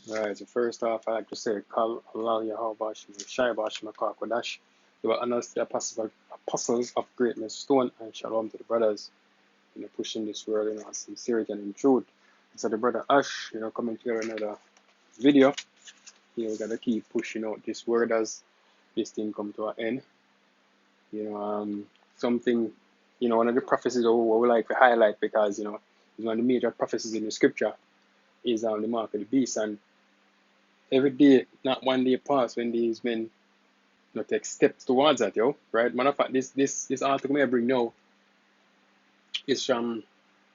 Alright, so first off, I like to say, Kal Alal Yahawashi, Shai Bash Makakwadash, the honest apostles of greatness, stone, and shalom to the brothers, pushing this world in sincerity and in truth. So the brother Ash, coming together another video. We gotta keep pushing out this word as this thing come to an end. Something, one of the prophecies that we like to highlight because, it's one of the major prophecies in the scripture is the mark of the beast. And every day, not one day pass when these men take steps towards that, right? Matter of fact, this article may I bring now is from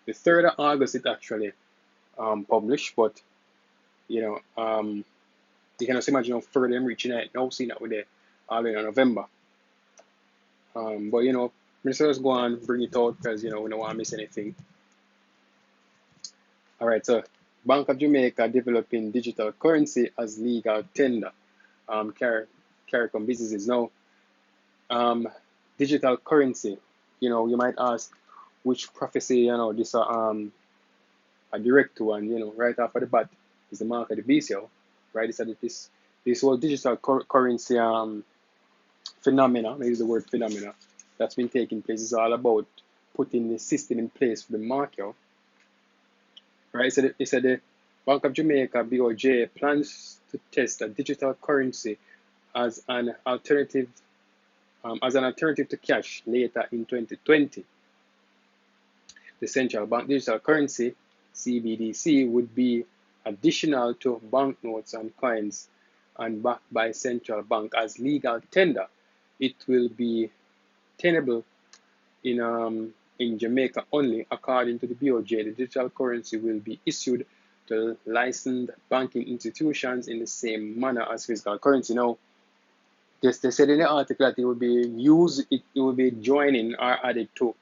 the 3rd of August. It actually published, but you can just imagine how further them reaching out now, seeing that we're there all in November. But Minister, just go on, bring it out because we don't want to miss anything. All right, so Bank of Jamaica developing digital currency as legal tender. CARICOM businesses now. Digital currency. You might ask which prophecy this a direct one. Right after the bat is the mark of the beast, right? It's that this whole digital currency phenomena. I use the word phenomena that's been taking place. Is all about putting the system in place for the market, right? It said the Bank of Jamaica (BOJ) plans to test a digital currency as an alternative to cash later in 2020. The central bank digital currency (CBDC) would be additional to banknotes and coins and backed by central bank as legal tender. It will be tenable in Jamaica only. According to the BOJ, the digital currency will be issued to licensed banking institutions in the same manner as physical currency. Now, they said in the article that it will be used, it will be joining or added to,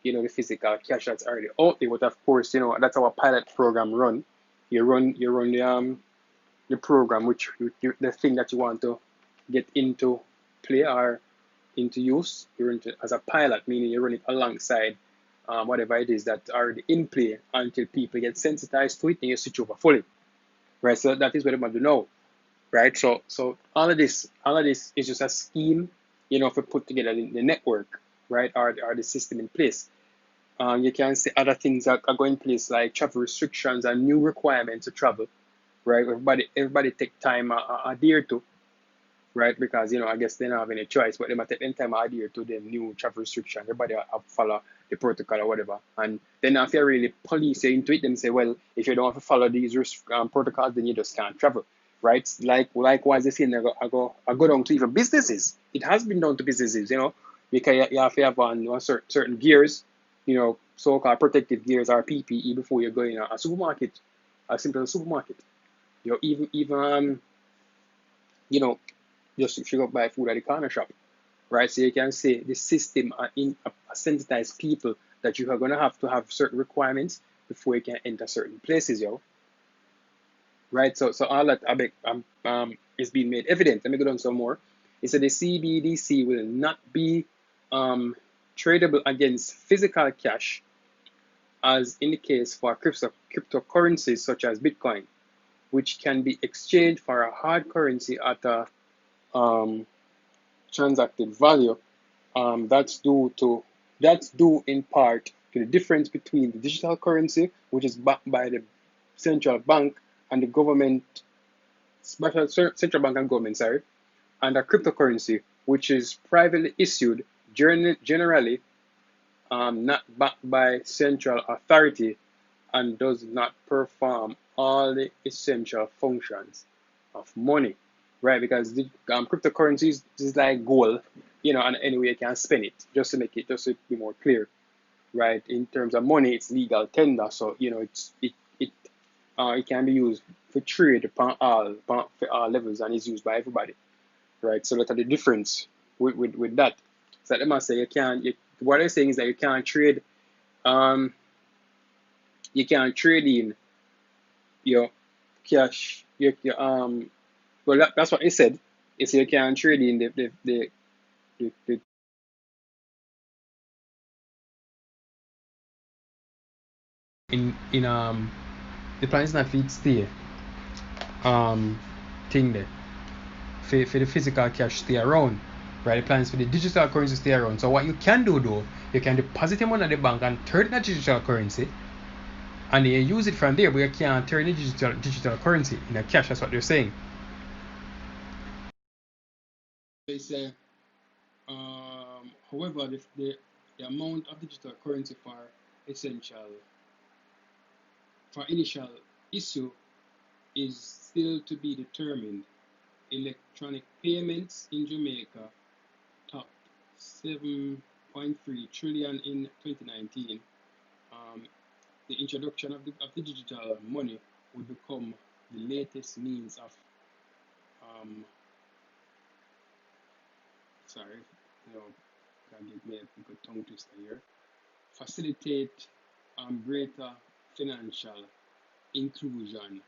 the physical cash that's already out there. But of course, that's our pilot program run. You run the program, which the thing that you want to get into play or into use. You run it as a pilot, meaning you run it alongside whatever it is that's already in play until people get sensitized to it and you switch over fully. Right, so that is what I want to know. Right, so all of this is just a scheme, for put together the network, right, or the system in place. You can see other things that are going in place like travel restrictions and new requirements to travel, right? Everybody take time adhere to, right? Because I guess they don't have any choice, but they might take any time adhere to the new travel restriction. Everybody follow the protocol or whatever, and then if you really police you into it, then say, well, if you don't have to follow these protocols, then you just can't travel, right? Likewise, the same I go down to even businesses. It has been down to businesses, because you have to have on certain gears, so-called protective gears or PPE before you go in a supermarket, a simple supermarket. Even just if you go buy food at the corner shop, right? So you can say the system sensitize people that you are going to have certain requirements before you can enter certain places, right? So all that is being made evident. Let me go down some more. It said the CBDC will not be tradable against physical cash, as in the case for cryptocurrencies such as Bitcoin, which can be exchanged for a hard currency at a transacted value. That's due in part to the difference between the digital currency, which is backed by the central bank and the government, central bank and government, and a cryptocurrency, which is privately issued, generally not backed by central authority, and does not perform all the essential functions of money, right? Because the cryptocurrencies is like gold, and anyway you can spend it, just to be more clear, right? In terms of money, it's legal tender, so it can be used for trade upon all levels, and is used by everybody, right? So look at the difference with that. So they must say what they're saying is that you can't trade in your cash, well, that's what it said. It said you can trade in the in the plan is not fit stay. um thing there for the physical cash stay around. Right, the plan is for the digital currency stay around. So what you can do though, you can deposit your money at the bank and turn it into digital currency, and you use it from there, but you can't turn the digital currency in a cash. That's what they're saying. They say, however, the amount of digital currency essential for initial issue is still to be determined. Electronic payments in Jamaica topped 7.3 trillion in 2019. Um, the introduction of the digital money would become the latest means of um, sorry, you know, can give me a good tongue twister here. Facilitate greater financial inclusion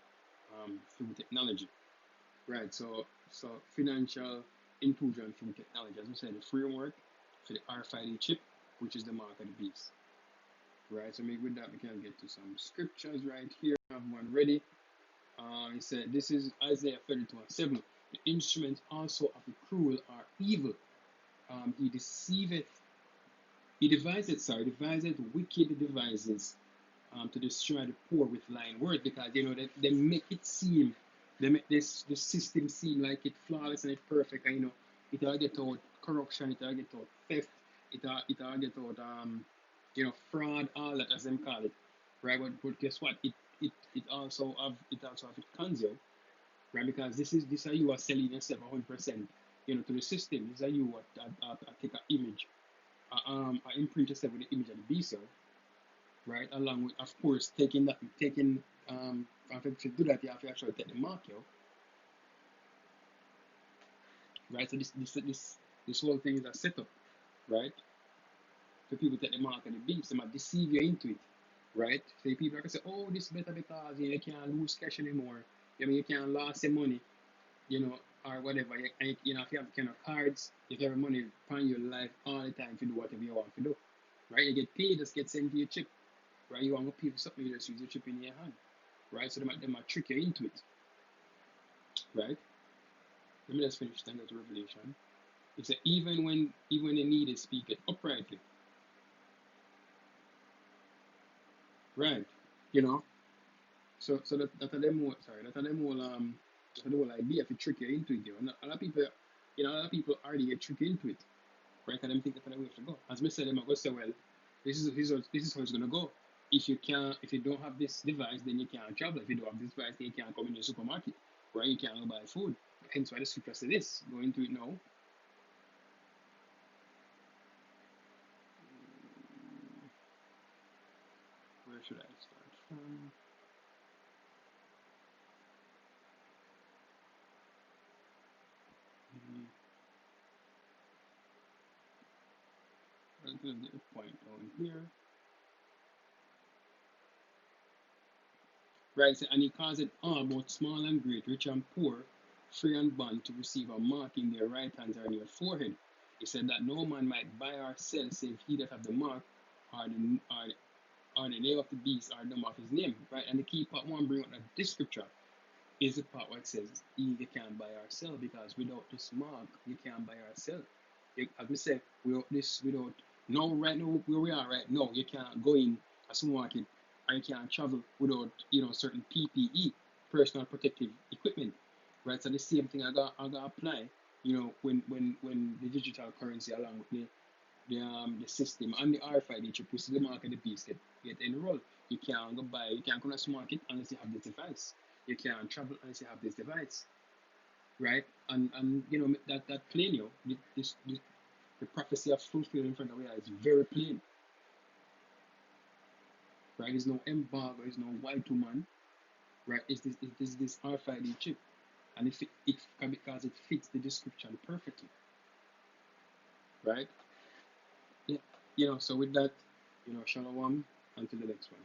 through technology. Right. So financial inclusion through technology. As we said, the framework for the RFID chip, which is the mark of the beast. Right. So maybe with that we can get to some scriptures right here. I have one ready. He said, "This is Isaiah 32:7. The instruments also of the cruel are evil. He deceiveth, he deviseth wicked devices to destroy the poor with lying words, because they make it seem, they make the system seem like it's flawless and it's perfect, and it'll get out corruption, it'll get out theft, it'll get out fraud, all that as them call it, right? But guess what? It also have it cons you, right? Because this are you are selling yourself 100%, to the system. This are you what take an image, I imprint yourself with the image of the beast, right? Along with, of course, taking to do that, you have to actually take the mark, right? So this whole thing is a setup, right? For people take the mark of the beast, they might deceive you into it, right? So people are gonna say, oh, this is better because you can't lose cash anymore. You can't lose your money, or whatever. If you have kind of cards, you can have money upon your life all the time to do whatever you want to do, right? You get paid, just get sent to your chip, right? You want to pay for something, you just use your chip in your hand, right? So they might trick you into it, right? Let me just finish then go to Revelation. It said, even the needy speaketh uprightly, right? You know, so that are them whole, sorry, that are them whole that are the whole idea to trick you into it. And a lot of people, already get tricked into it, right? And them think that's the way to go. As me said, them are going to say, well, this is how it's gonna go. If you don't have this device, then you can't travel. If you don't have this device, then you can't come in the supermarket, right? You can't go buy food. Hence why the scripture says this. Go into it now. Where should I start from? I'm gonna get a point down here. Right, so, and he calls it all both small and great, rich and poor, free and bond, to receive a mark in their right hands or in their forehead. He said that no man might buy or sell save he that have the mark, or the name of the beast, or the mark of his name. Right, and the key part one bring up that this scripture is the part where it says you can't buy or sell, because without this mark you can't buy or sell. As we say, without now, right now where we are right now, you can't go in a supermarket and you can't travel without certain PPE, personal protective equipment, right? So the same thing I got apply, when the digital currency along with the system and the RFID chip, which is the mark of the beast, get enrolled. You can't go to the supermarket unless you have this device. You can't travel unless you have this device, right? And that plain, the prophecy of fulfilled in front of you is very plain, right? There's no embargo, there's no white woman, right? It's this RFID chip, and it because it fits the description perfectly, right? Yeah, so with that, shalom, until the next one.